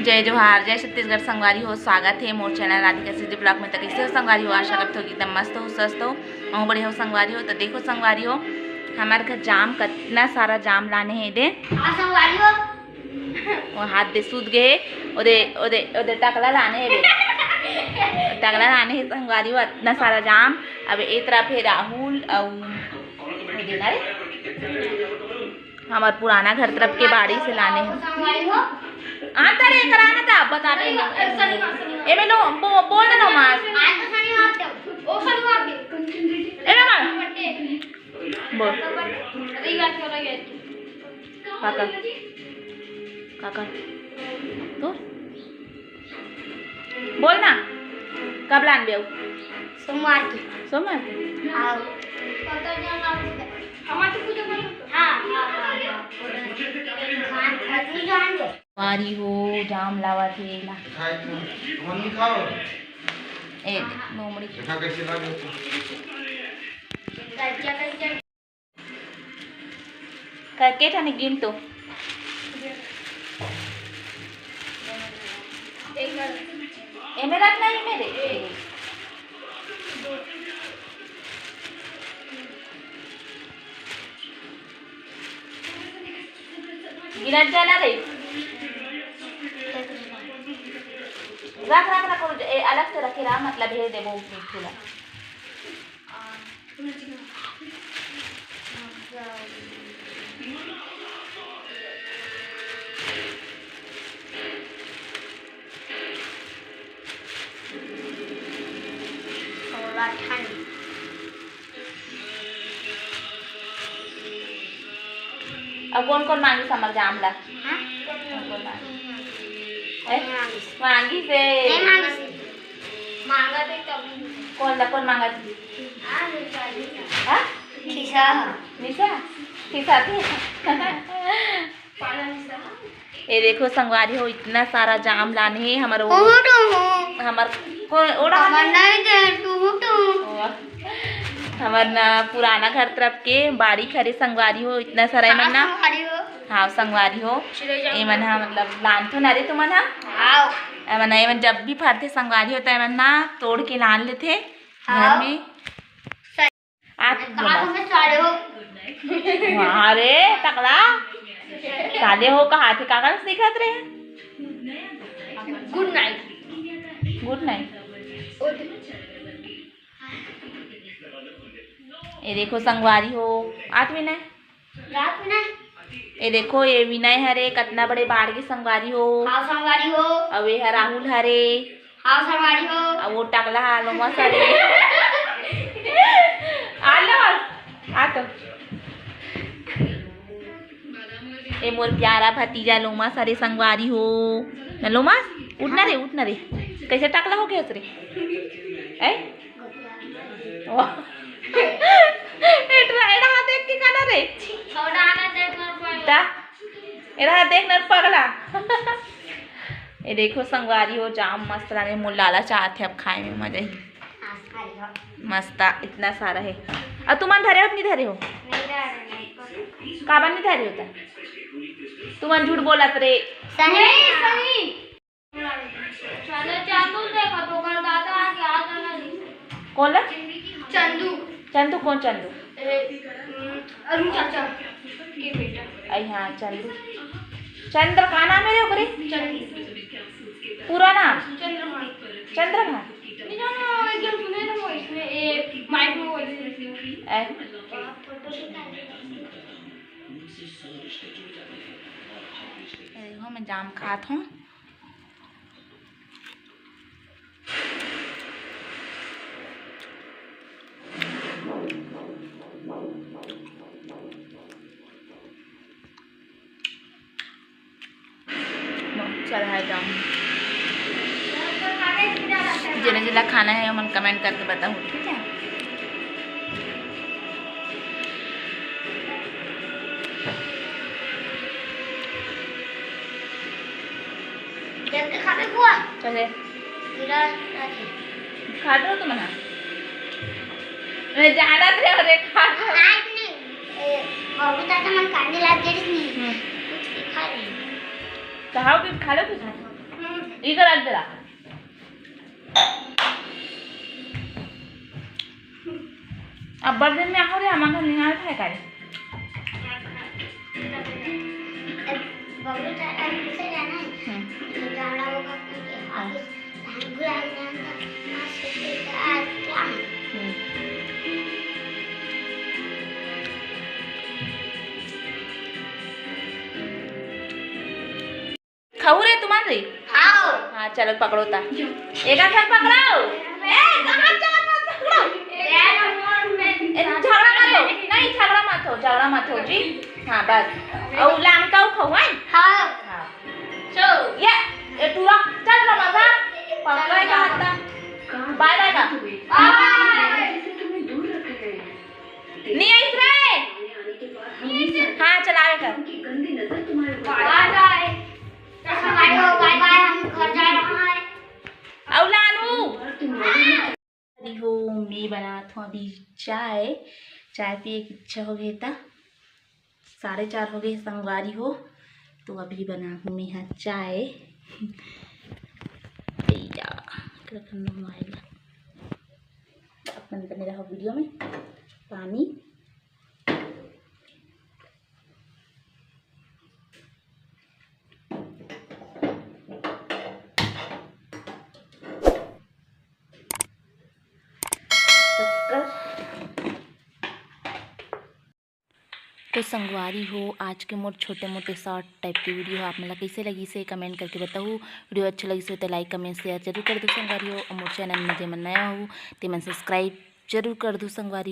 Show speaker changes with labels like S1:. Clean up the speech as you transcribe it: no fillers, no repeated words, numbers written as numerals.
S1: जय जोहार, जय छत्तीसगढ़ संगवारी हो। स्वागत है मोर चैनल राधिका सिद्धि ब्लॉग में। तो कैसे हो संगवारी हो? आशा करते हो कि एकदम मस्त हो, स्वस्थ हो, वहाँ बड़े हो संगवारी हो। तो देखो संगवारी हो, हमारे घर जाम कितना सारा जाम लाने हैं दे संगवारी हो। वो हाथ दे सूद गए ओदे ओदे ओदे टकला लाने है, टकला लाने है संगवारी हो। इतना सारा जाम। अब एक तरफ है राहुल और हमारे पुराना घर तरफ के बाड़ी से लाने हैं। आता रे कराना था बता दे ए में लो बोल दे नो मास आज तो सनी हाथ ओ शनिवार के ए मामा बोल रविवार के रह गए काका काका तो बोल ना कब लान बेऊ सोमवार की आओ पता जाना हमारी पूजा कर हां वारी हो जाम लावा थे ना
S2: मम्मी खाओ
S1: ए मोमड़ी
S2: देखा कैसे लागे
S1: करके था गिन तो ए मेरा नहीं मेरे गिनत जाना रे रख रख रख अलग से रखे रहा मतलब भेज दे बहुत मीठूला अब कौन कौन मांगी समझ जामला कौन मांगी से
S3: मांगा थे तब
S1: कौन मांगा थी हाँ
S3: निशा
S1: निशा थी ये देखो संगवारी हो इतना सारा जाम लाने हैं हमारे हमारा पुराना घर तरफ के बाड़ी खरे संगवारी हो इतना सारा मन ना हाँ संगवारी हो ये मन हा मतलब लान तो ना रे तुम मन ये मन जब भी फरते संगवारी होता है मन ना तोड़ के लान लेते घर में अरे तकला साले हो कहा थे काका सीखत रहे
S3: गुड नाइट
S1: ये देखो संगवारी हो आत विनय ये देखो ये विनय हरे कितना बड़े बाढ़ की संगवारी हो
S3: संगवारी हो
S1: अब ये राहुल हरे
S3: संगवारी हो
S1: अब वो टकला हालो मस हरे आ तो ए मोर प्यारा भतीजा लोमास अरे संगवारी हो न लोमास उठना रे कैसे टकला हो गया रे ए एड़ा देख के काना रे
S3: छोड़ा ना देख न
S1: ता एड़ा देख न पगला ये देखो संगवारी हो जाम मस्त लाने मोर लाला चाहते अब खाए में मजा ही मस्त इतना सारा है और तुम धरे हो नहीं धरे हो काबन नहीं धरे होता तुम झूठ बोला रे
S3: सही चलो चातुल देखो तो कर दादा आके आ जाना
S1: कौन ला
S3: चंदू
S1: कौन चंदू
S3: अरुण चाचा के बेटा
S1: आई हाँ चंदू चंद्र का नाम है रे ओकरे पूरा नाम चंद्रभान
S3: एकदम सुने ना वो इसमें एक माइक में वॉइस
S1: देखो मैं जाम खात हूँ चल है जाम जिला जिला खाना है मन कमेंट करके बताओ ठीक है। चले खा दो तुम ना मैं जाना थे अरे खा
S3: और बता तो मन कांदे लाग गई नहीं कुछ खा रही
S1: कहाओ कि खा लो कुछ ये कर जरा अब बर्तन में आखो रे हमारा निहार है का
S3: बबलू चाचा से जाना है जाना होगा क्योंकि आगे धान बुला लेना आज से आज क्या
S1: खाऊ रे तुम्हारे
S3: आओ
S1: हाँ चलो पकड़ो ता एक हाथ पकड़ो कहाँ चला मत पकड़ो झगड़ा मत हो नहीं झगड़ा मत हो जी हाँ बस और लांकाऊ खाऊ है
S3: हाँ
S1: हाँ चो ये टूरा चल लो मजा पकड़े का हाथ बाय बाय का नहीं आई रे हाँ चलावे कर
S3: बाय बाय हम घर जा रहा है
S1: औलानू अरे हो मैं बनाता हूँ अभी चाय पिए की इच्छा हो गई था 4:30 हो गए संगवारी हो तो अभी बना हूँ मैं यहाँ चाय मोबाइल अपन बने रहो वीडियो में पानी तो संगवारी हो आज के मोर छोटे मोटे शॉर्ट टाइप की वीडियो आप मतलब कैसे लगी से कमेंट करके बताओ वीडियो अच्छा लगी से तो लाइक कमेंट शेयर जरूर कर दो संगवारी हो और मोर चैनल में जे मन नया हो तो मन सब्सक्राइब जरूर कर दो संगवारी।